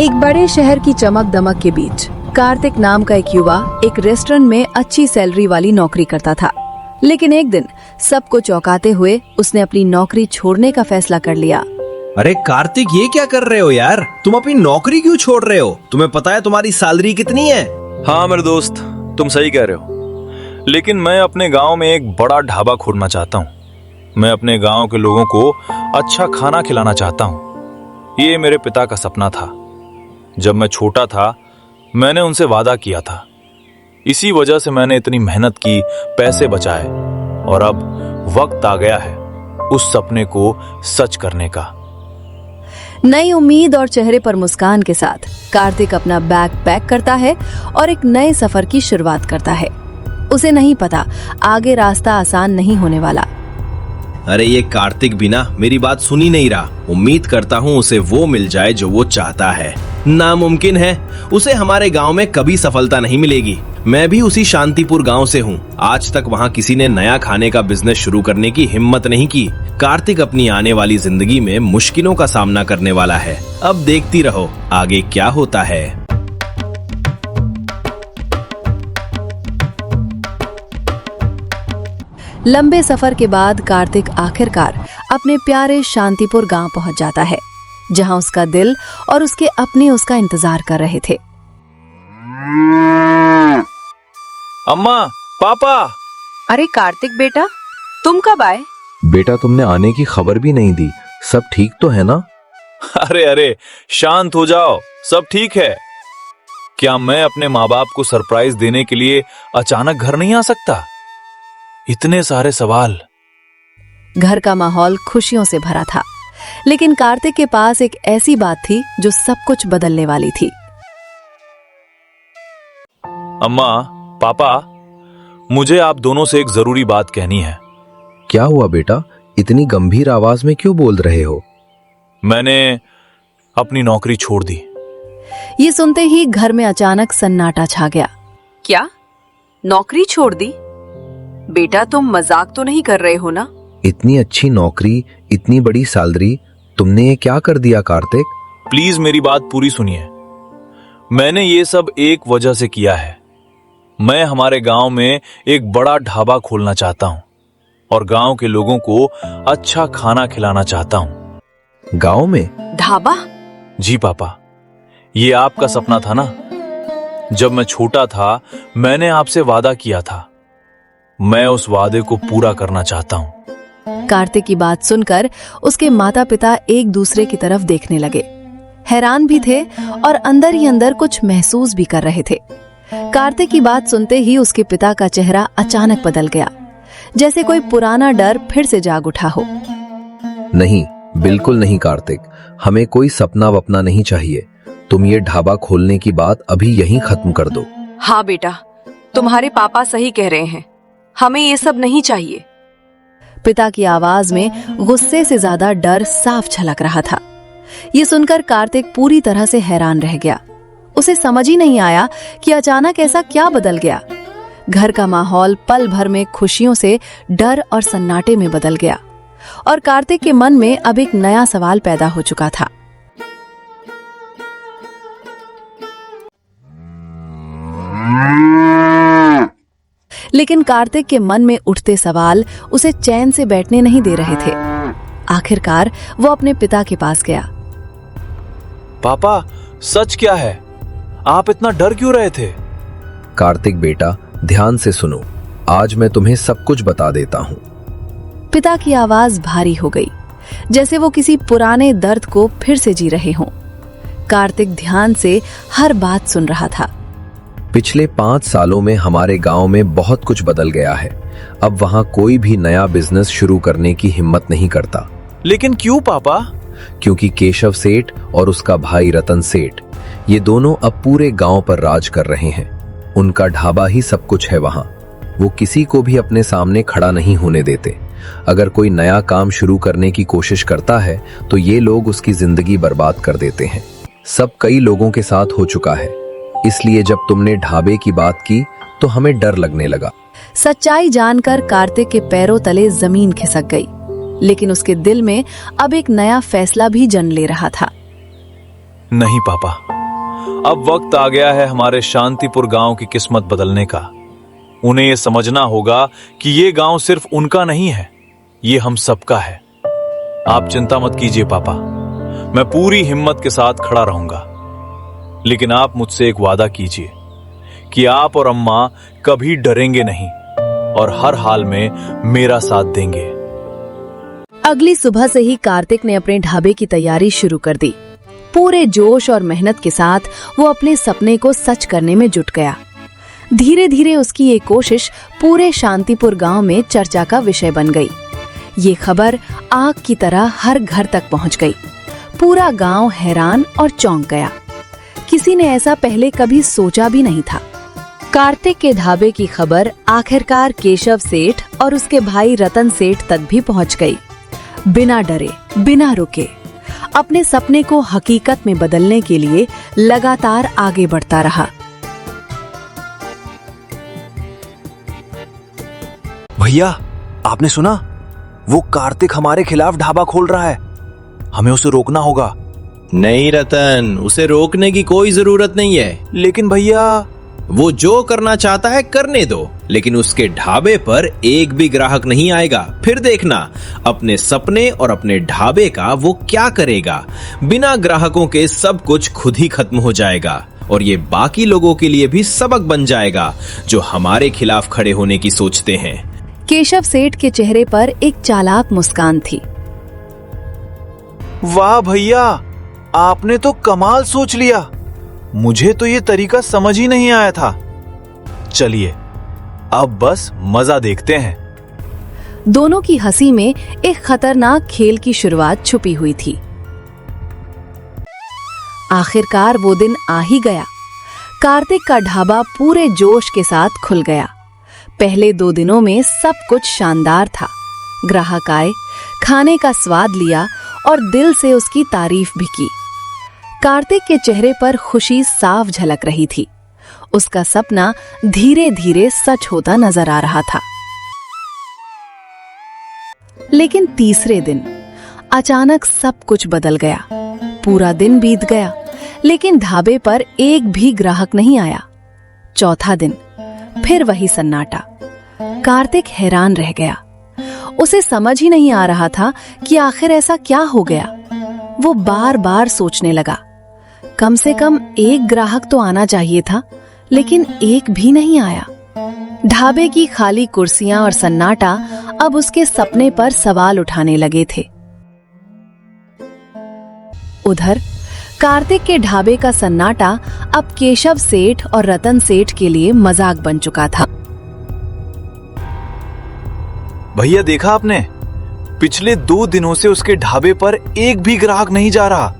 एक बड़े शहर की चमक दमक के बीच कार्तिक नाम का एक युवा एक रेस्टोरेंट में अच्छी सैलरी वाली नौकरी करता था। लेकिन एक दिन सबको चौंकाते हुए उसने अपनी नौकरी छोड़ने का फैसला कर लिया। अरे कार्तिक, ये क्या कर रहे हो यार? तुम अपनी नौकरी क्यों छोड़ रहे हो? तुम्हें पता है तुम्हारी सैलरी कितनी है? हाँ मेरे दोस्त, तुम सही कह रहे हो, लेकिन मैं अपने गांव में एक बड़ा ढाबा खोलना चाहता हूँ। मैं अपने गांव के लोगों को अच्छा खाना खिलाना चाहता हूँ। ये मेरे पिता का सपना था। जब मैं छोटा था मैंने उनसे वादा किया था। इसी वजह से मैंने इतनी मेहनत की, पैसे बचाए, और अब वक्त आ गया है उस सपने को सच करने का। नई उम्मीद और चेहरे पर मुस्कान के साथ कार्तिक अपना बैग पैक करता है और एक नए सफर की शुरुआत करता है। उसे नहीं पता आगे रास्ता आसान नहीं होने वाला। अरे ये कार्तिक भी ना मेरी बात सुन ही नहीं रहा। उम्मीद करता हूँ उसे वो मिल जाए जो वो चाहता है। नामुमकिन है, उसे हमारे गांव में कभी सफलता नहीं मिलेगी। मैं भी उसी शांतिपुर गांव से हूँ। आज तक वहाँ किसी ने नया खाने का बिजनेस शुरू करने की हिम्मत नहीं की। कार्तिक अपनी आने वाली जिंदगी में मुश्किलों का सामना करने वाला है। अब देखती रहो आगे क्या होता है। लंबे सफर के बाद कार्तिक आखिरकार अपने प्यारे शांतिपुर गांव पहुंच जाता है, जहां उसका दिल और उसके अपने उसका इंतजार कर रहे थे। अम्मा, पापा। अरे कार्तिक बेटा, तुम कब आए? बेटा, तुमने आने की खबर भी नहीं दी। सब ठीक तो है ना? अरे अरे, शांत हो जाओ, सब ठीक है। क्या मैं अपने माँ बाप को सरप्राइज देने के लिए अचानक घर नहीं आ सकता? इतने सारे सवाल। घर का माहौल खुशियों से भरा था, लेकिन कार्तिक के पास एक ऐसी बात थी जो सब कुछ बदलने वाली थी। अम्मा, पापा, मुझे आप दोनों से एक जरूरी बात कहनी है। क्या हुआ बेटा? इतनी गंभीर आवाज में क्यों बोल रहे हो? मैंने अपनी नौकरी छोड़ दी। ये सुनते ही घर में अचानक सन्नाटा छा गया। क्या? नौकरी छोड़ दी? बेटा, तुम मजाक तो नहीं कर रहे हो ना? इतनी अच्छी नौकरी, इतनी बड़ी सैलरी, तुमने ये क्या कर दिया कार्तिक? प्लीज मेरी बात पूरी सुनिए। मैंने ये सब एक वजह से किया है। मैं हमारे गांव में एक बड़ा ढाबा खोलना चाहता हूं और गांव के लोगों को अच्छा खाना खिलाना चाहता हूं। गांव में ढाबा? जी पापा, ये आपका सपना था ना। जब मैं छोटा था मैंने आपसे वादा किया था। मैं उस वादे को पूरा करना चाहता हूं। कार्तिक की बात सुनकर उसके माता पिता एक दूसरे की तरफ देखने लगे। हैरान भी थे और अंदर ही अंदर कुछ महसूस भी कर रहे थे। कार्तिक की बात सुनते ही उसके पिता का चेहरा अचानक बदल गया, जैसे कोई पुराना डर फिर से जाग उठा हो। नहीं, बिल्कुल नहीं कार्तिक, हमें कोई सपना वपना नहीं चाहिए। तुम ये ढाबा खोलने की बात अभी यहीं खत्म कर दो। हाँ बेटा, तुम्हारे पापा सही कह रहे हैं, हमें ये सब नहीं चाहिए। पिता की आवाज में गुस्से से ज्यादा डर साफ झलक रहा था। ये सुनकर कार्तिक पूरी तरह से हैरान रह गया। उसे समझ ही नहीं आया कि अचानक ऐसा क्या बदल गया। घर का माहौल पल भर में खुशियों से डर और सन्नाटे में बदल गया और कार्तिक के मन में अब एक नया सवाल पैदा हो चुका था। लेकिन कार्तिक के मन में उठते सवाल उसे चैन से बैठने नहीं दे रहे थे। आखिरकार वो अपने पिता के पास गया। पापा, सच क्या है? आप इतना डर क्यों रहे थे? कार्तिक बेटा, ध्यान से सुनो, आज मैं तुम्हें सब कुछ बता देता हूँ। पिता की आवाज भारी हो गई, जैसे वो किसी पुराने दर्द को फिर से जी रहे हों। कार्तिक ध्यान से हर बात सुन रहा था। पिछले 5 सालों में हमारे गांव में बहुत कुछ बदल गया है। अब वहां कोई भी नया बिजनेस शुरू करने की हिम्मत नहीं करता। लेकिन क्यों पापा? क्योंकि केशव सेठ और उसका भाई रतन सेठ, ये दोनों अब पूरे गांव पर राज कर रहे हैं। उनका ढाबा ही सब कुछ है वहां। वो किसी को भी अपने सामने खड़ा नहीं होने देते। अगर कोई नया काम शुरू करने की कोशिश करता है तो ये लोग उसकी जिंदगी बर्बाद कर देते हैं। सब कई लोगों के साथ हो चुका है। इसलिए जब तुमने ढाबे की बात की तो हमें डर लगने लगा। सच्चाई जानकर कार्तिक के पैरों तले जमीन खिसक गई, लेकिन उसके दिल में अब एक नया फैसला भी जन्म ले रहा था। नहीं पापा, अब वक्त आ गया है हमारे शांतिपुर गांव की किस्मत बदलने का। उन्हें यह समझना होगा कि ये गांव सिर्फ उनका नहीं है, ये हम सबका है। आप चिंता मत कीजिए पापा, मैं पूरी हिम्मत के साथ खड़ा रहूंगा। लेकिन आप मुझसे एक वादा कीजिए कि आप और अम्मा कभी डरेंगे नहीं और हर हाल में मेरा साथ देंगे। अगली सुबह से ही कार्तिक ने अपने ढाबे की तैयारी शुरू कर दी। पूरे जोश और मेहनत के साथ वो अपने सपने को सच करने में जुट गया। धीरे धीरे उसकी ये कोशिश पूरे शांतिपुर गांव में चर्चा का विषय बन गई। ये खबर आग की तरह हर घर तक पहुंच गई। पूरा गांव हैरान और चौंक गया। किसी ने ऐसा पहले कभी सोचा भी नहीं था। कार्तिक के ढाबे की खबर आखिरकार केशव सेठ और उसके भाई रतन सेठ तक भी पहुंच गई। बिना डरे, बिना रुके, अपने सपने को हकीकत में बदलने के लिए लगातार आगे बढ़ता रहा। भैया, आपने सुना? वो कार्तिक हमारे खिलाफ ढाबा खोल रहा है। हमें उसे रोकना होगा। नहीं रतन, उसे रोकने की कोई जरूरत नहीं है। लेकिन भैया, वो जो करना चाहता है करने दो, लेकिन उसके ढाबे पर एक भी ग्राहक नहीं आएगा। फिर देखना अपने सपने और अपने ढाबे का वो क्या करेगा। बिना ग्राहकों के सब कुछ खुद ही खत्म हो जाएगा और ये बाकी लोगों के लिए भी सबक बन जाएगा जो हमारे खिलाफ खड़े होने की सोचते हैं। केशव सेठ के चेहरे पर एक चालाक मुस्कान थी। वाह भैया, आपने तो कमाल सोच लिया। मुझे तो ये तरीका समझ ही नहीं आया था। चलिए, अब बस मजा देखते हैं। दोनों की हंसी में एक खतरनाक खेल की शुरुआत छुपी हुई थी। आखिरकार वो दिन आ ही गया। कार्तिक का ढाबा पूरे जोश के साथ खुल गया। पहले 2 दिनों में सब कुछ शानदार था। ग्राहक आए, खाने का स्वाद लिया और दिल से उसकी तारीफ भी की। कार्तिक के चेहरे पर खुशी साफ झलक रही थी। उसका सपना धीरे धीरे सच होता नजर आ रहा था। लेकिन तीसरे दिन अचानक सब कुछ बदल गया। पूरा दिन बीत गया, लेकिन ढाबे पर एक भी ग्राहक नहीं आया। चौथा दिन, फिर वही सन्नाटा। कार्तिक हैरान रह गया। उसे समझ ही नहीं आ रहा था कि आखिर ऐसा क्या हो गया। वो बार बार सोचने लगा, कम से कम एक ग्राहक तो आना चाहिए था, लेकिन एक भी नहीं आया। ढाबे की खाली कुर्सियां और सन्नाटा अब उसके सपने पर सवाल उठाने लगे थे। उधर कार्तिक के ढाबे का सन्नाटा अब केशव सेठ और रतन सेठ के लिए मजाक बन चुका था। भैया, देखा आपने? पिछले 2 दिनों से उसके ढाबे पर एक भी ग्राहक नहीं जा रहा।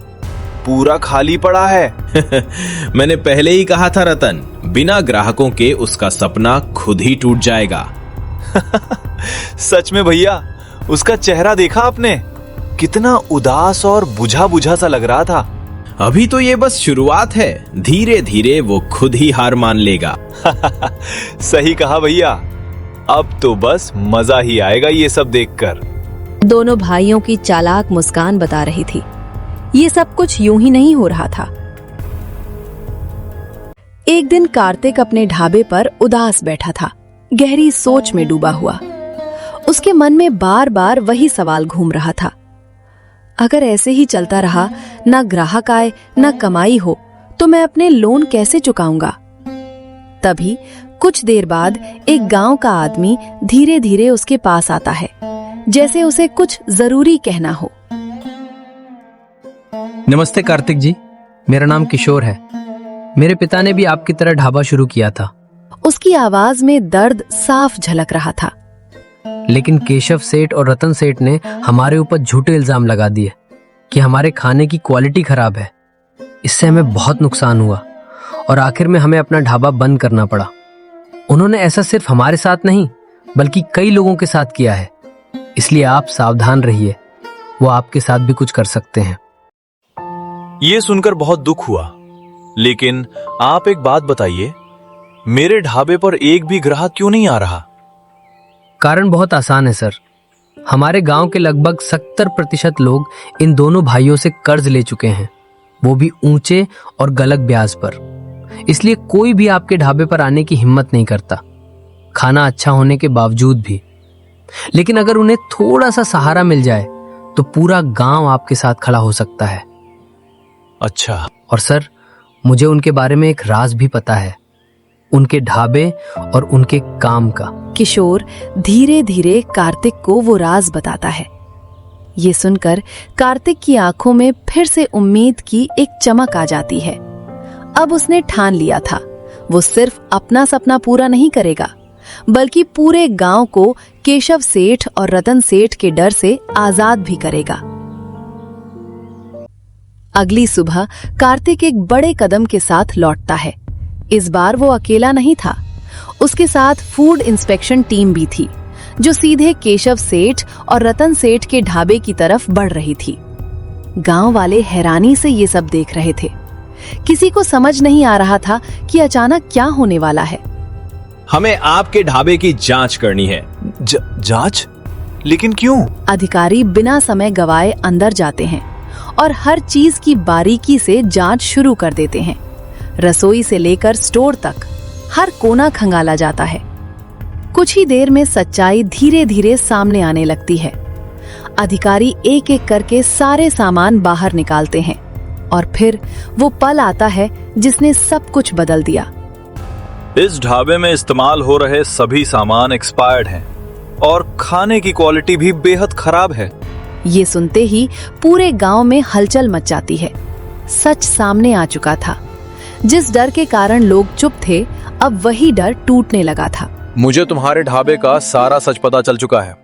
पूरा खाली पड़ा है। मैंने पहले ही कहा था रतन, बिना ग्राहकों के उसका सपना खुद ही टूट जाएगा। सच में भैया, उसका चेहरा देखा आपने? कितना उदास और बुझा बुझा सा लग रहा था। अभी तो ये बस शुरुआत है, धीरे धीरे वो खुद ही हार मान लेगा। सही कहा भैया, अब तो बस मजा ही आएगा ये सब देखकर। दोनों भाइयों की चालाक मुस्कान बता रही थी, ये सब कुछ यूं ही नहीं हो रहा था। एक दिन कार्तिक अपने ढाबे पर उदास बैठा था, गहरी सोच में डूबा हुआ। उसके मन में बार बार वही सवाल घूम रहा था, अगर ऐसे ही चलता रहा, ना ग्राहक आए ना कमाई हो, तो मैं अपने लोन कैसे चुकाऊंगा। तभी कुछ देर बाद एक गांव का आदमी धीरे धीरे उसके पास आता है, जैसे उसे कुछ जरूरी कहना हो। नमस्ते कार्तिक जी, मेरा नाम किशोर है। मेरे पिता ने भी आपकी तरह ढाबा शुरू किया था। उसकी आवाज में दर्द साफ झलक रहा था। लेकिन केशव सेठ और रतन सेठ ने हमारे ऊपर झूठे इल्जाम लगा दिए कि हमारे खाने की क्वालिटी खराब है। इससे हमें बहुत नुकसान हुआ और आखिर में हमें अपना ढाबा बंद करना पड़ा। उन्होंने ऐसा सिर्फ हमारे साथ नहीं, बल्कि कई लोगों के साथ किया है। इसलिए आप सावधान रहिए, वो आपके साथ भी कुछ कर सकते हैं। ये सुनकर बहुत दुख हुआ, लेकिन आप एक बात बताइए, मेरे ढाबे पर एक भी ग्राहक क्यों नहीं आ रहा? कारण बहुत आसान है सर। हमारे गांव के लगभग 70% लोग इन दोनों भाइयों से कर्ज ले चुके हैं। वो भी ऊंचे और गलत ब्याज पर। इसलिए कोई भी आपके ढाबे पर आने की हिम्मत नहीं करता, खाना अच्छा होने के बावजूद भी। लेकिन अगर उन्हें थोड़ा सा सहारा मिल जाए तो पूरा गांव आपके साथ खड़ा हो सकता है। अच्छा, और सर, मुझे उनके बारे में एक राज भी पता है, उनके ढाबे और उनके काम का। किशोर धीरे धीरे कार्तिक को वो राज बताता है। ये सुनकर कार्तिक की आंखों में फिर से उम्मीद की एक चमक आ जाती है। अब उसने ठान लिया था, वो सिर्फ अपना सपना पूरा नहीं करेगा, बल्कि पूरे गांव को केशव सेठ और रतन सेठ के डर से आजाद भी करेगा। अगली सुबह कार्तिक एक बड़े कदम के साथ लौटता है। इस बार वो अकेला नहीं था, उसके साथ फूड इंस्पेक्शन टीम भी थी, जो सीधे केशव सेठ और रतन सेठ के ढाबे की तरफ बढ़ रही थी। गांव वाले हैरानी से ये सब देख रहे थे। किसी को समझ नहीं आ रहा था कि अचानक क्या होने वाला है। हमें आपके ढाबे की जांच करनी है। जांच? लेकिन क्यों? अधिकारी बिना समय गवाए अंदर जाते हैं और हर चीज की बारीकी से जांच शुरू कर देते हैं। रसोई से लेकर स्टोर तक हर कोना खंगाला जाता है। कुछ ही देर में सच्चाई धीरे धीरे सामने आने लगती है। अधिकारी एक एक करके सारे सामान बाहर निकालते हैं और फिर वो पल आता है जिसने सब कुछ बदल दिया। इस ढाबे में इस्तेमाल हो रहे सभी सामान एक्सपायर्ड हैं और खाने की क्वालिटी भी बेहद खराब है। ये सुनते ही पूरे गांव में हलचल मच जाती है। सच सामने आ चुका था। जिस डर के कारण लोग चुप थे, अब वही डर टूटने लगा था। मुझे तुम्हारे ढाबे का सारा सच पता चल चुका है,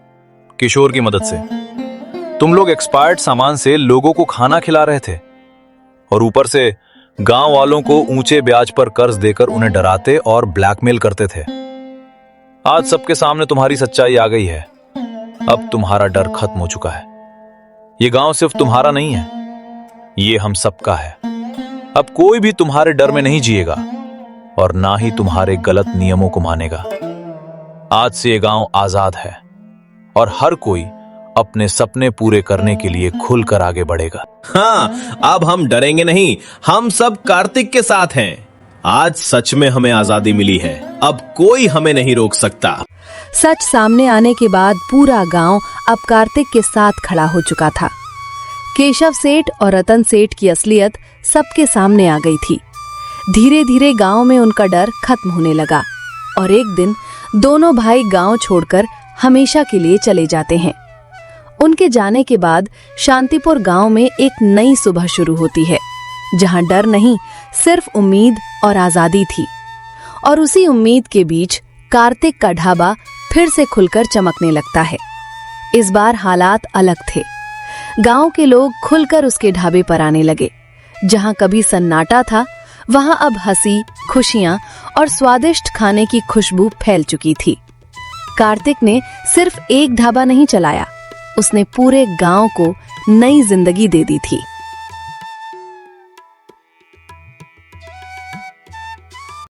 किशोर की मदद से। तुम लोग एक्सपायर्ड सामान से लोगों को खाना खिला रहे थे और ऊपर से गांव वालों को ऊंचे ब्याज पर कर्ज देकर उन्हें डराते और ब्लैकमेल करते थे। आज सबके सामने तुम्हारी सच्चाई आ गई है। अब तुम्हारा डर खत्म हो चुका है। ये गांव सिर्फ तुम्हारा नहीं है, ये हम सबका है। अब कोई भी तुम्हारे डर में नहीं जिएगा और ना ही तुम्हारे गलत नियमों को मानेगा। आज से ये गांव आजाद है और हर कोई अपने सपने पूरे करने के लिए खुलकर आगे बढ़ेगा। हाँ, अब हम डरेंगे नहीं, हम सब कार्तिक के साथ हैं। आज सच में हमें आजादी मिली है, अब कोई हमें नहीं रोक सकता। सच सामने आने के बाद पूरा गांव अब कार्तिक के साथ खड़ा हो चुका था। केशव सेठ और रतन सेठ की असलियत सबके सामने आ गई थी। धीरे धीरे गांव में उनका डर खत्म होने लगा और एक दिन दोनों भाई गांव छोड़कर हमेशा के लिए चले जाते हैं। उनके जाने के बाद शांतिपुर गांव में एक नई सुबह शुरू होती है, जहां डर नहीं, सिर्फ उम्मीद और आजादी थी। और उसी उम्मीद के बीच कार्तिक का ढाबा फिर से खुलकर चमकने लगता है। इस बार हालात अलग थे। गांव के लोग खुलकर उसके ढाबे पर आने लगे। जहां कभी सन्नाटा था, वहां अब हंसी, खुशियां और स्वादिष्ट खाने की खुशबू फैल चुकी थी। कार्तिक ने सिर्फ एक ढाबा नहीं चलाया, उसने पूरे गांव को नई जिंदगी दे दी थी।